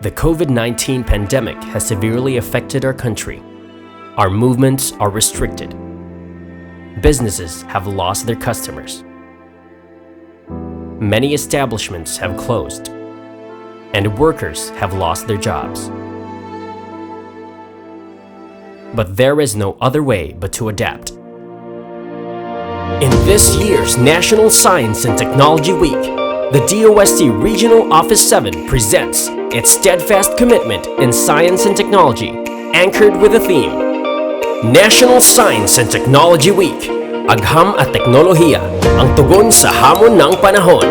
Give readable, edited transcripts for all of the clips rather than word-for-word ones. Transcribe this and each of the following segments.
The COVID-19 pandemic has severely affected our country. Our movements are restricted. Businesses have lost their customers. Many establishments have closed, and workers have lost their jobs. But there is no other way but to adapt. In this year's National Science and Technology Week, the DOST Regional Office 7 presents its steadfast commitment in science and technology, anchored with the theme, National Science and Technology Week. Agham at teknolohiya, ang tugon sa hamon ng panahon.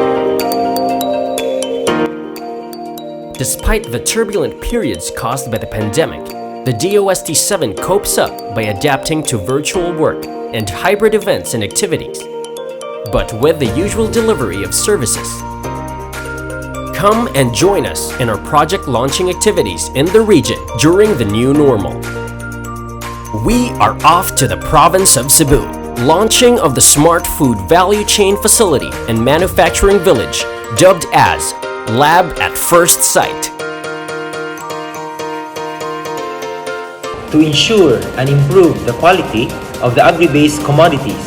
Despite the turbulent periods caused by the pandemic, the DOST-7 copes up by adapting to virtual work and hybrid events and activities, but with the usual delivery of services. Come and join us in our project launching activities in the region during the new normal. We are off to the province of Cebu, launching of the Smart Food Value Chain Facility and Manufacturing Village, dubbed as Lab at First Sight. To ensure and improve the quality of the agri-based commodities,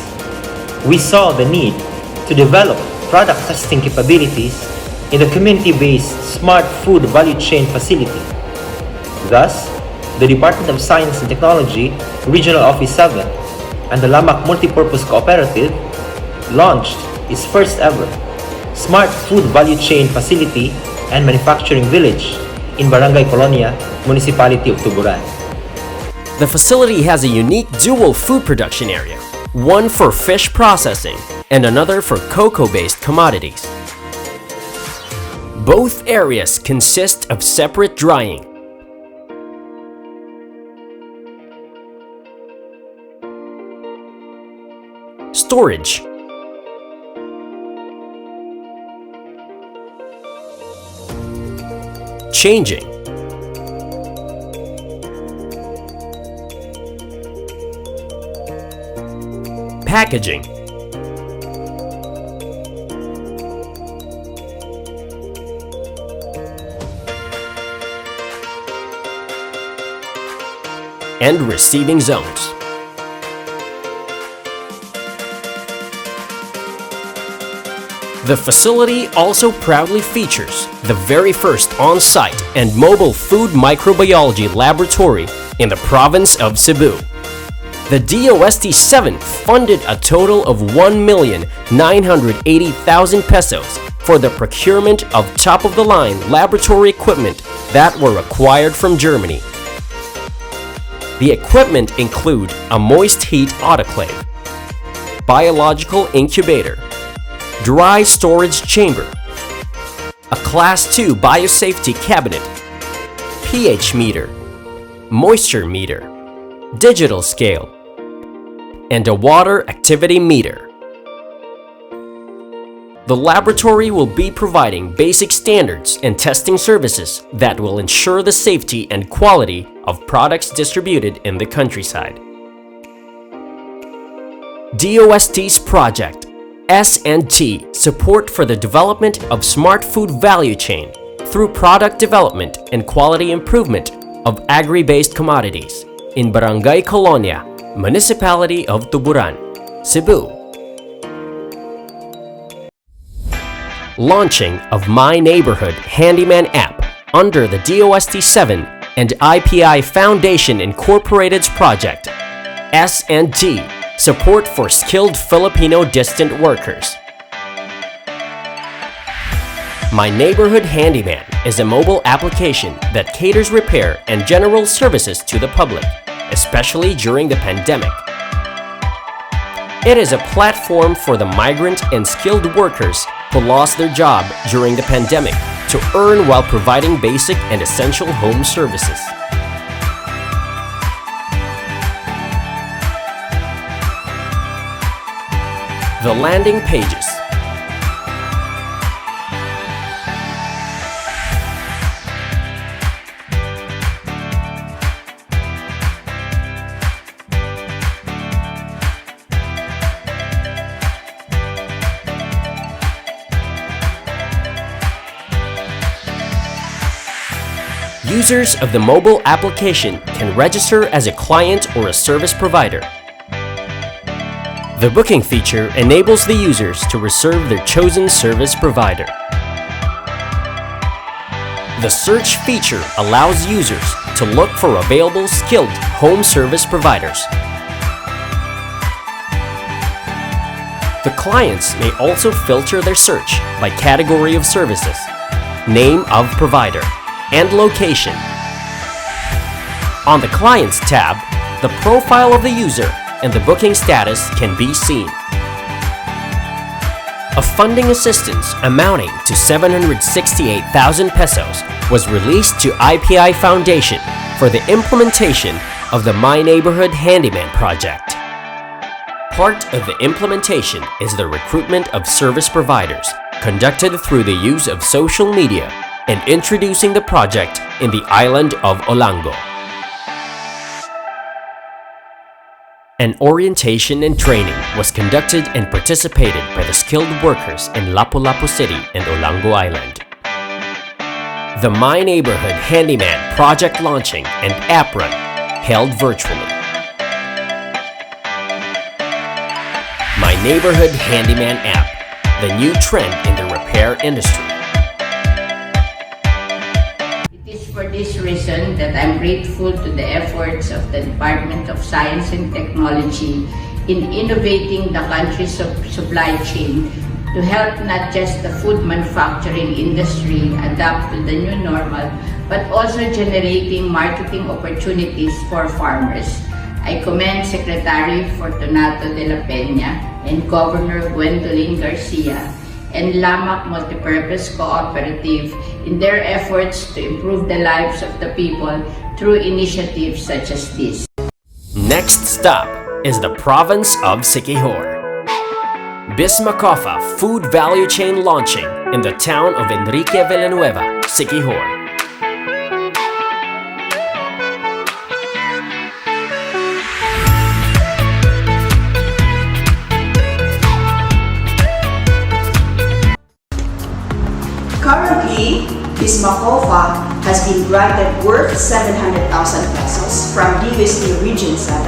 we saw the need to develop product testing capabilities in the community-based Smart Food Value Chain Facility. Thus, the Department of Science and Technology Regional Office 7 and the Lamak Multipurpose Cooperative launched its first ever Smart Food Value Chain Facility and Manufacturing Village in Barangay Colonia, Municipality of Tuburan. The facility has a unique dual food production area, one for fish processing and another for cocoa-based commodities. Both areas consist of separate drying, storage, changing, packaging, and receiving zones. The facility also proudly features the very first on-site and mobile food microbiology laboratory in the province of Cebu. The DOST-7 funded a total of 1,980,000 pesos for the procurement of top-of-the-line laboratory equipment that were acquired from Germany. The equipment include a moist heat autoclave, biological incubator, dry storage chamber, a Class 2 biosafety cabinet, pH meter, moisture meter, digital scale, and a water activity meter. The laboratory will be providing basic standards and testing services that will ensure the safety and quality of products distributed in the countryside. DOST's project, S&T, support for the development of smart food value chain through product development and quality improvement of agri-based commodities in Barangay Colonia, Municipality of Tuburan, Cebu. Launching of My Neighborhood Handyman app under the DOST-7 and IPI Foundation Incorporated's project, S&T, support for skilled Filipino distant workers. My Neighborhood Handyman is a mobile application that caters repair and general services to the public, especially during the pandemic. It is a platform for the migrant and skilled workers who lost their job during the pandemic to earn while providing basic and essential home services. The landing pages. Users of the mobile application can register as a client or a service provider. The booking feature enables the users to reserve their chosen service provider. The search feature allows users to look for available skilled home service providers. The clients may also filter their search by category of services, name of provider, and location. On the Clients tab, the profile of the user and the booking status can be seen. A funding assistance amounting to 768,000 pesos was released to IPI Foundation for the implementation of the My Neighborhood Handyman project. Part of the implementation is the recruitment of service providers, conducted through the use of social media and introducing the project in the island of Olango. An orientation and training was conducted and participated by the skilled workers in Lapu-Lapu City and Olango Island. The My Neighborhood Handyman project launching and app run held virtually. My Neighborhood Handyman app, the new trend in the repair industry. It is for this reason that I'm grateful to the efforts of the Department of Science and Technology in innovating the country's supply chain to help not just the food manufacturing industry adapt to the new normal, but also generating marketing opportunities for farmers. I commend Secretary Fortunato de la Peña and Governor Gwendolyn Garcia and Lamac Multipurpose Cooperative in their efforts to improve the lives of the people through initiatives such as this. Next stop is the province of Siquijor. Bismacofa Food Value Chain launching in the town of Enrique Villanueva, Siquijor. Currently, Bismacofa has been granted worth 700,000 pesos from DUSD Region 7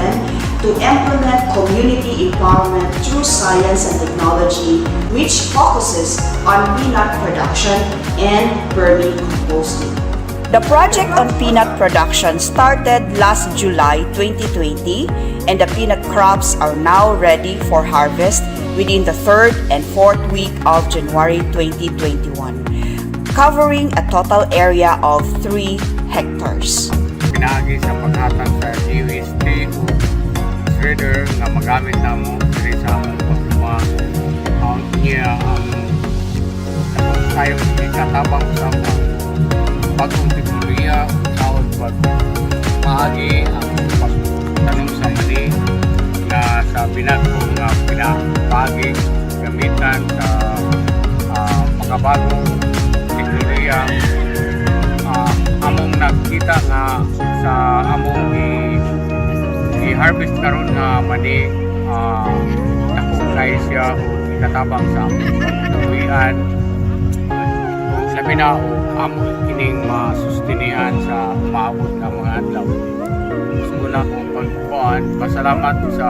to implement community empowerment through science and technology, which focuses on peanut production and vermicomposting. The project on peanut production started last July 2020, and the peanut crops are now ready for harvest within the 3rd and 4th week of January 2021, covering a total area of 3 hectares. Pinagi sa paghatag sa UST o trader nga magamit namo diri sa among pagkuha ang niya ang tayo ikatabang sa bagong teknolohiya sa pag maagi ang pagtanong sa mani nga sa binago nga pinapagi gamitan sa makabagong teknolohiya. Among nakita nga sa among i-harvest karon nga mani nakukay siya o ikatabang sa tuwian labi na among kining masustinihan sa maabot ng mga adlaw. Gusto ko na kong pagkuhan pasalamat sa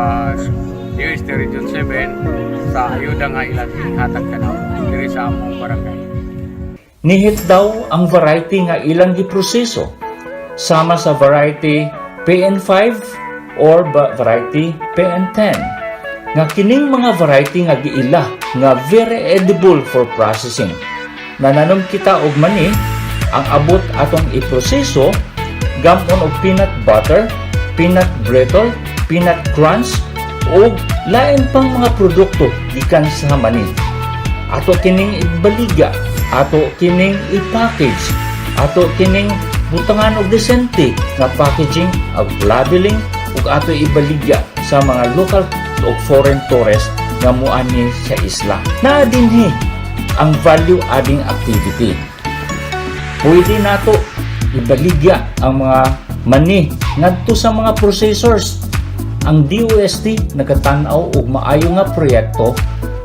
DUSD Region 7 sa ayuda nga ilang ihatag kanaw diri sa among barangay. Nihit daw ang variety nga ilang giproseso sama sa variety PN5 or variety PN10 nga kining mga variety nga giila nga very edible for processing. Nananom kita og mani ang abot atong iproseso gamon og peanut butter, peanut brittle, peanut crunch ug lain pang mga produkto gikan sa mani. Ato kining ibaligya, ato kining i-package, ato kining butangan og desente nga packaging of labeling ug ato ibaligya sa mga local ug foreign tourists nga muani sa isla. Naa dinhi ang value adding activity. Pwede nato ibaligya ang mga mani ngadto sa mga processors. Ang DOST nakatan-aw og maayo nga proyekto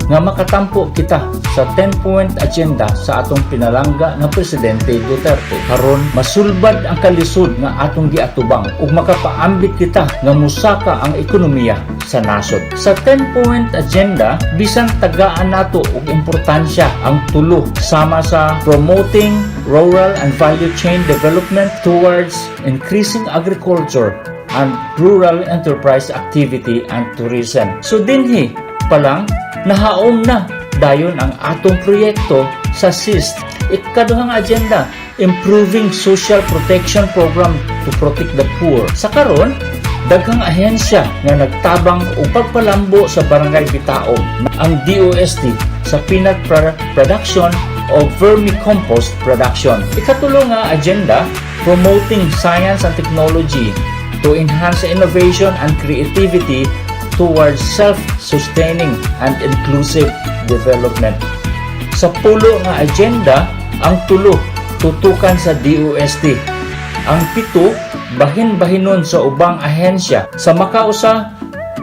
nga makatampo kita sa 10-point agenda sa atong pinalangga nga Presidente Duterte. Karon masulbad ang kalisod nga atong giatubang ug makapaambit kita nga musaka ang ekonomiya sa nasod. Sa 10-point agenda, bisan tagaan nato og importansya ang tulo sama sa promoting rural and value chain development towards increasing agriculture and rural enterprise activity and tourism. So dinhi pa lang nahaom na dayon ang atong proyekto sa SIST. Ikaduhang agenda, improving social protection program to protect the poor. Sa karon, daghang ahensya nga nagtabang og pagpalambo sa barangay Bitaog ang DOST sa peanut production o vermicompost production. Ikatulo nga agenda, promoting science and technology to enhance innovation and creativity towards self-sustaining and inclusive development. Sa pulo nga agenda, ang tulo tutukan sa DOST. Ang pito, bahin-bahinon sa ubang ahensya. Sa makausa,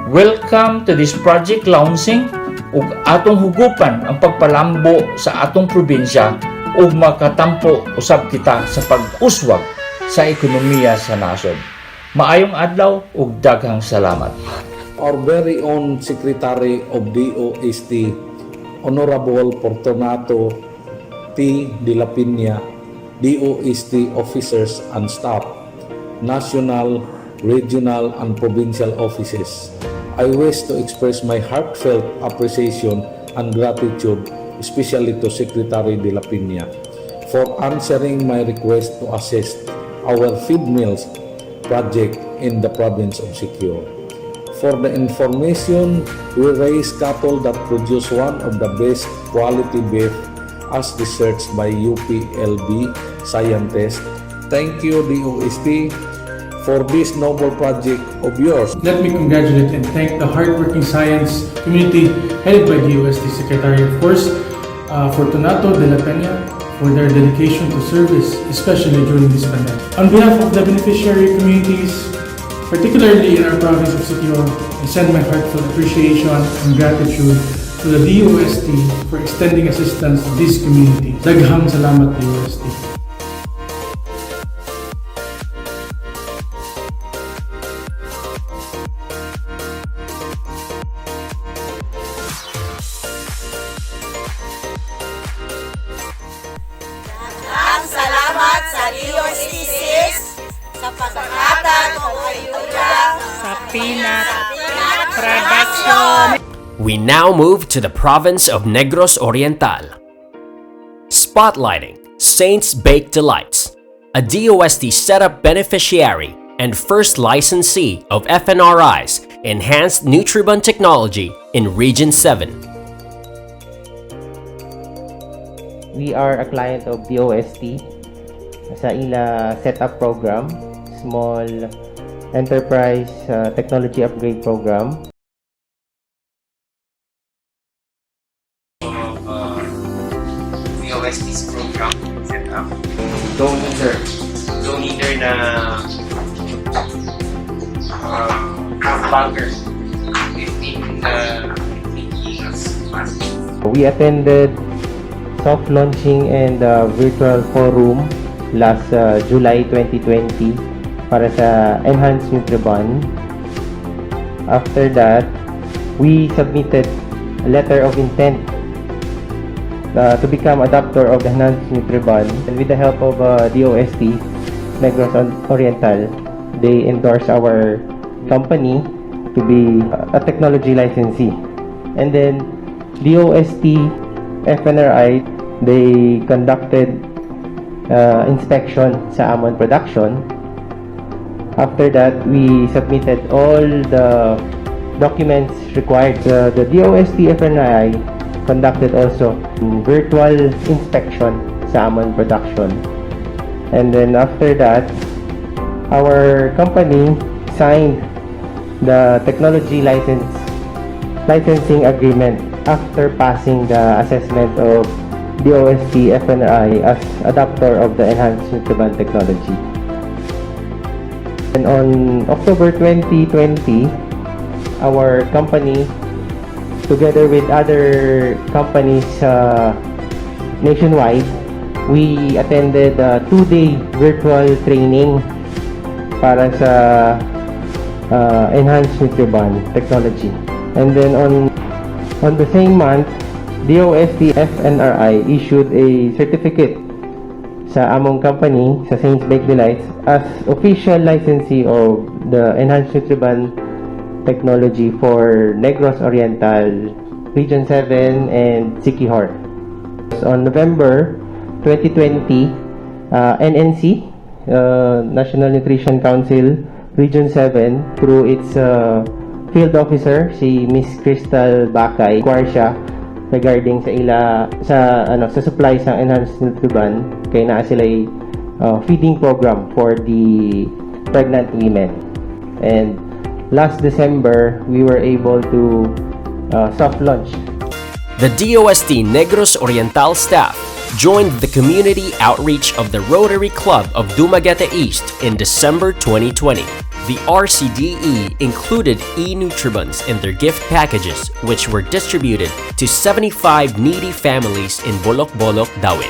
welcome to this project launching ug atong hugupan ang pagpalambo sa atong probinsya ug makatampo usab kita sa pag-uswag sa ekonomiya sa nasod. Maayong adlaw ug daghang salamat. Our very own Secretary of DOST, Honorable Fortunato T. De La Piña, DOST officers and staff, national, regional, and provincial offices. I wish to express my heartfelt appreciation and gratitude, especially to Secretary De La Piña, for answering my request to assist our feed mills project in the province of Siquijor. For the information, we raise cattle that produce one of the best quality beef as researched by UPLB scientists. Thank you, DOST, for this noble project of yours. Let me congratulate and thank the hardworking science community headed by DOST Secretary, of course, Fortunato de la Peña, for their dedication to service, especially during this pandemic. On behalf of the beneficiary communities, particularly in our province of Siquijor, I send my heartfelt appreciation and gratitude to the DOST for extending assistance to this community. Daghang salamat, DOST. Ang salamat sa DOST6 sa pagkakataon ng ayuda sa peanut production. We now move to the province of Negros Oriental. Spotlighting Saints Baked Delights, a DOST setup beneficiary and first licensee of FNRI's Enhanced Nutribun Technology in Region 7. We are a client of DOST sa ila setup program, small enterprise technology upgrade program. DOST's program setup. Don't either na bunker 15 gigas. We attended soft launching and virtual forum last July 2020 para sa Enhanced Nutribun. After that, we submitted a letter of intent to become adopter of the Enhanced Nutribun, and with the help of DOST, Negros Oriental, they endorsed our company to be a technology licensee. And then DOST, FNRI, they conducted inspection sa amon production. After that, we submitted all the documents required. The DOST FNRI conducted also virtual inspection sa amon production. And then after that, our company signed the technology licensing agreement after passing the assessment of DOST FNRI as adopter of the Enhanced Nutribun technology. And on October 2020, our company together with other companies nationwide, we attended a 2-day virtual training para sa enhanced Nutribon technology. And then on the same month, DOST and RICE issued a certificate sa among company, sa Saints Bake Delights, as official licensee of the enhanced Nutribon technology for Negros Oriental, Region 7, and Siquijor. On November 2020, NNC, National Nutrition Council, Region 7, through its field officer, si Miss Crystal Bakay, inquire siya regarding sa supply sa enhanced Nutribon, kay naa sila'y feeding program for the pregnant women. And last December, we were able to soft launch. The DOST Negros Oriental staff joined the community outreach of the Rotary Club of Dumaguete East in December 2020. The RCDE included e-Nutribons in their gift packages, which were distributed to 75 needy families in Bolok-Bolok, Dawin.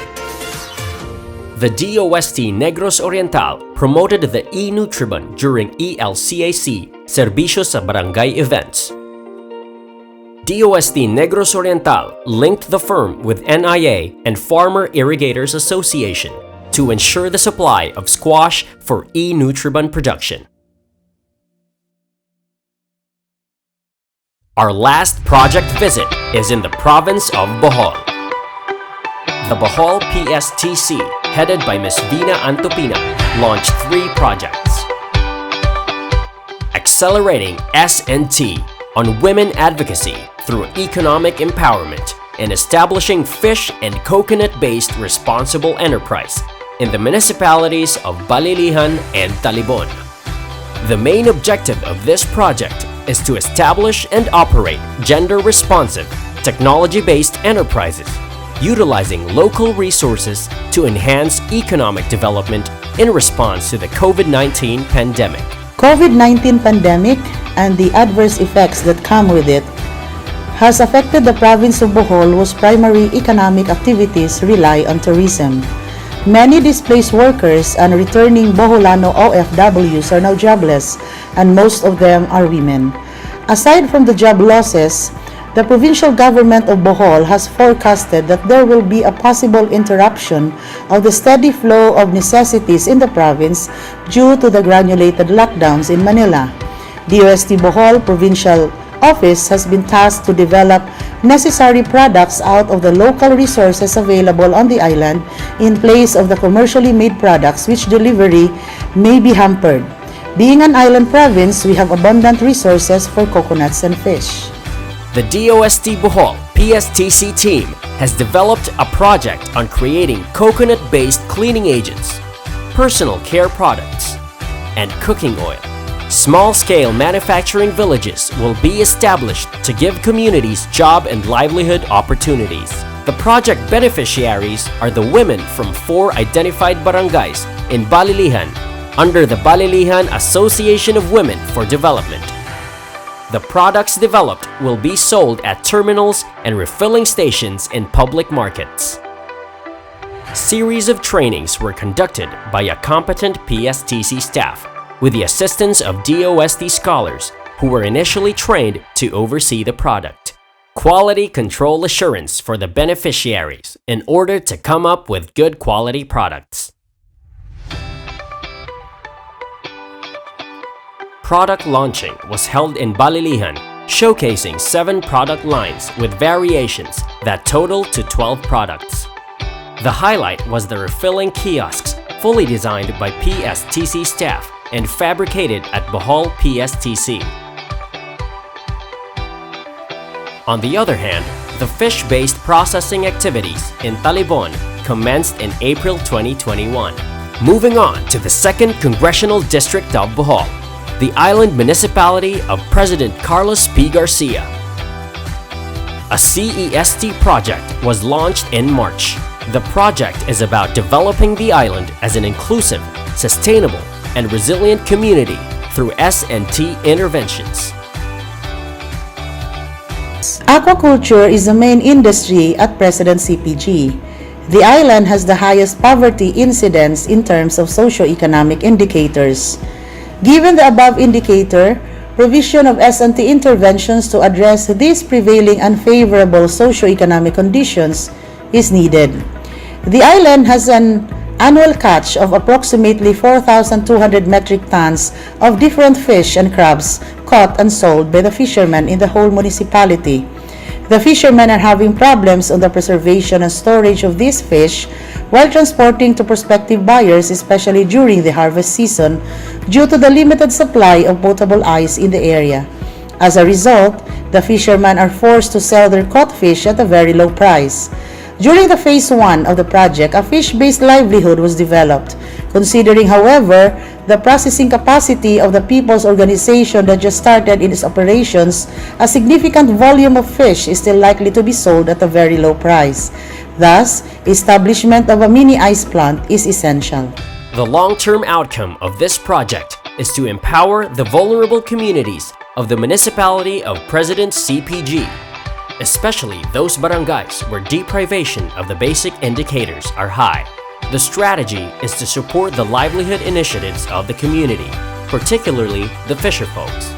The DOST Negros Oriental promoted the e-Nutribon during ELCAC, Serbisyo sa Barangay events. DOST Negros Oriental linked the firm with NIA and Farmer Irrigators Association to ensure the supply of squash for e-Nutribon production. Our last project visit is in the province of Bohol. The Bohol PSTC, headed by Ms. Vina Antopina, launched 3 projects. Accelerating S&T on women advocacy through economic empowerment and establishing fish and coconut-based responsible enterprise in the municipalities of Balilihan and Talibon. The main objective of this project is to establish and operate gender-responsive, technology-based enterprises, utilizing local resources to enhance economic development in response to the COVID-19 pandemic. COVID-19 pandemic and the adverse effects that come with it has affected the province of Bohol, whose primary economic activities rely on tourism. Many displaced workers and returning Boholano OFWs are now jobless, and most of them are women. Aside from the job losses, the provincial government of Bohol has forecasted that there will be a possible interruption of the steady flow of necessities in the province due to the granulated lockdowns in Manila. DOST Bohol Provincial Office has been tasked to develop necessary products out of the local resources available on the island in place of the commercially made products which delivery may be hampered. Being an island province, we have abundant resources for coconuts and fish. The DOST Bohol PSTC team has developed a project on creating coconut-based cleaning agents, personal care products, and cooking oil. Small-scale manufacturing villages will be established to give communities job and livelihood opportunities. The project beneficiaries are the women from 4 identified barangays in Balilihan under the Balilihan Association of Women for Development. The products developed will be sold at terminals and refilling stations in public markets. Series of trainings were conducted by a competent PSTC staff with the assistance of DOST scholars who were initially trained to oversee the product. Quality control assurance for the beneficiaries in order to come up with good quality products. Product launching was held in Balilihan, showcasing 7 product lines with variations that totaled to 12 products. The highlight was the refilling kiosks, fully designed by PSTC staff and fabricated at Bohol PSTC. On the other hand, the fish-based processing activities in Talibon commenced in April 2021. Moving on to the 2nd Congressional District of Bohol, the island municipality of President Carlos P. Garcia. A CEST project was launched in March. The project is about developing the island as an inclusive, sustainable, and resilient community through S&T interventions. Aquaculture is the main industry at present CPG. The island has the highest poverty incidence in terms of socio-economic indicators. Given the above indicator, provision of S&T interventions to address these prevailing unfavorable socio-economic conditions is needed. The island has an annual catch of approximately 4,200 metric tons of different fish and crabs caught and sold by the fishermen in the whole municipality. The fishermen are having problems on the preservation and storage of these fish while transporting to prospective buyers, especially during the harvest season, due to the limited supply of potable ice in the area. As a result, the fishermen are forced to sell their caught fish at a very low price. During the phase 1 of the project, a fish-based livelihood was developed. Considering, however, the processing capacity of the People's Organization that just started in its operations, a significant volume of fish is still likely to be sold at a very low price. Thus, establishment of a mini ice plant is essential. The long-term outcome of this project is to empower the vulnerable communities of the municipality of President CPG, especially those barangays where deprivation of the basic indicators are high. The strategy is to support the livelihood initiatives of the community, particularly the fisher folks.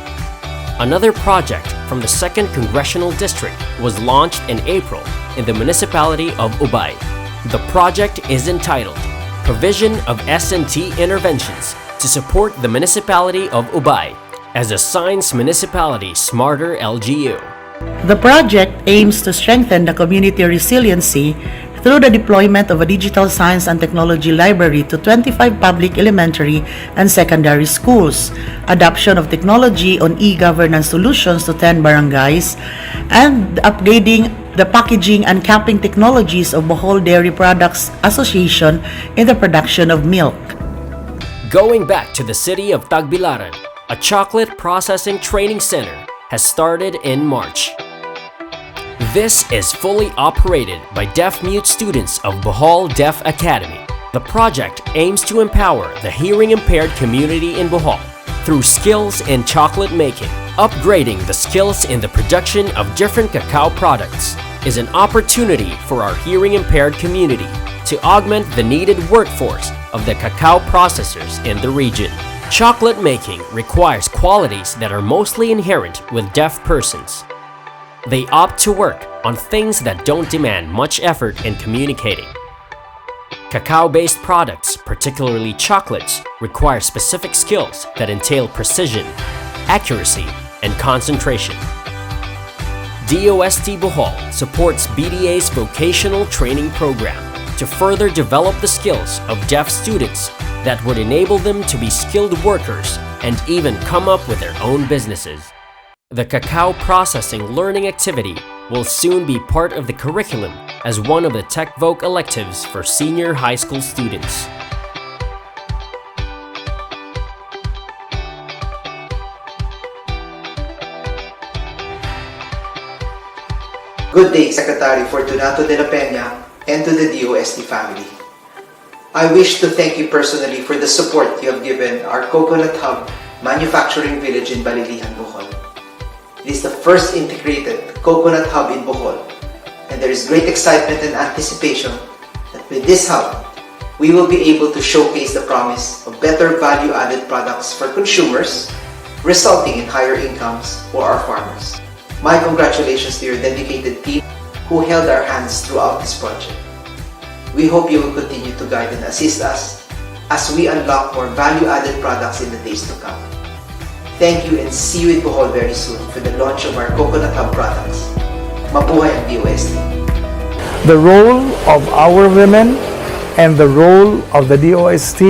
Another project from the 2nd Congressional District was launched in April in the municipality of Ubay. The project is entitled Provision of S&T Interventions to support the municipality of Ubay as a Science Municipality Smarter LGU. The project aims to strengthen the community resiliency through the deployment of a digital science and technology library to 25 public elementary and secondary schools, adoption of technology on e-governance solutions to 10 barangays, and upgrading the packaging and capping technologies of Bohol Dairy Products Association in the production of milk. Going back to the city of Tagbilaran, a chocolate processing training center has started in March. This is fully operated by deaf-mute students of Bohol Deaf Academy. The project aims to empower the hearing-impaired community in Bohol through skills in chocolate making. Upgrading the skills in the production of different cacao products is an opportunity for our hearing-impaired community to augment the needed workforce of the cacao processors in the region. Chocolate making requires qualities that are mostly inherent with deaf persons. They opt to work on things that don't demand much effort in communicating. Cacao-based products, particularly chocolates, require specific skills that entail precision, accuracy, and concentration. DOST Bohol supports BDA's vocational training program to further develop the skills of deaf students that would enable them to be skilled workers and even come up with their own businesses. The cacao processing learning activity will soon be part of the curriculum as one of the TechVoc electives for senior high school students. Good day, Secretary Fortunato de la Peña, and to the DOST family. I wish to thank you personally for the support you have given our Coconut Hub manufacturing village in Balilihan, Bohol. It is the first integrated coconut hub in Bohol, and there is great excitement and anticipation that with this hub, we will be able to showcase the promise of better value-added products for consumers, resulting in higher incomes for our farmers. My congratulations to your dedicated team who held our hands throughout this project. We hope you will continue to guide and assist us as we unlock more value-added products in the days to come. Thank you and see you in Bohol very soon for the launch of our Coconut Hub products. Mabuhay ang DOST! The role of our women and the role of the DOST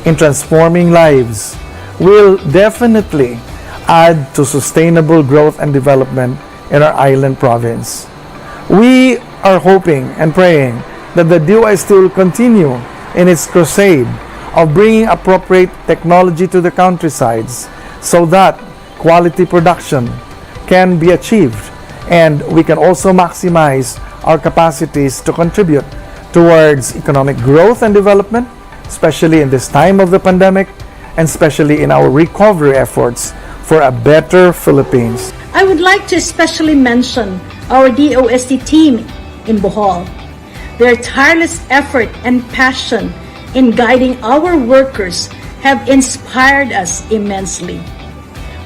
in transforming lives will definitely add to sustainable growth and development in our island province. We are hoping and praying that the DOST will continue in its crusade of bringing appropriate technology to the countrysides so that quality production can be achieved and we can also maximize our capacities to contribute towards economic growth and development, especially in this time of the pandemic and especially in our recovery efforts for a better Philippines. I would like to especially mention our DOST team in Bohol. Their tireless effort and passion in guiding our workers have inspired us immensely.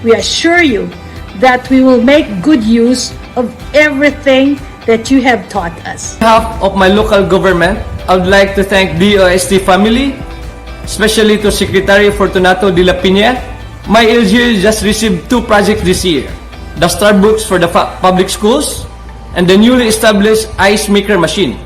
We assure you that we will make good use of everything that you have taught us. On behalf of my local government, I would like to thank DOST family, especially to Secretary Fortunato de la Piña. My LGU just received 2 projects this year: the Starbucks for the public schools and the newly established ice maker machine.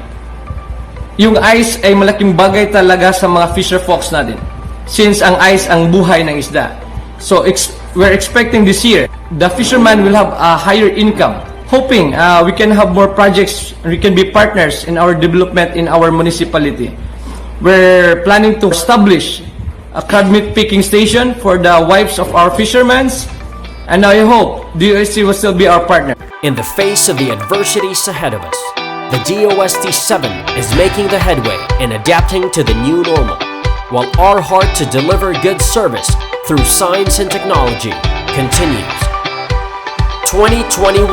Yung ice ay malaking bagay talaga sa mga fisher folks natin, since ang ice ang buhay ng isda. So we're expecting this year, the fishermen will have a higher income, hoping we can have more projects, we can be partners in our development in our municipality. We're planning to establish a crab meat picking station for the wives of our fishermen, and I hope DOST will still be our partner. In the face of the adversities ahead of us, the DOST-7 is making the headway in adapting to the new normal, while our heart to deliver good service through science and technology continues. 2021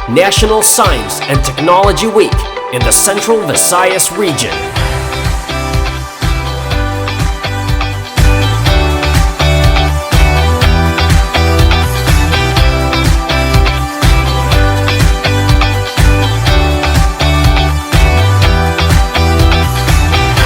National Science and Technology Week in the Central Visayas region.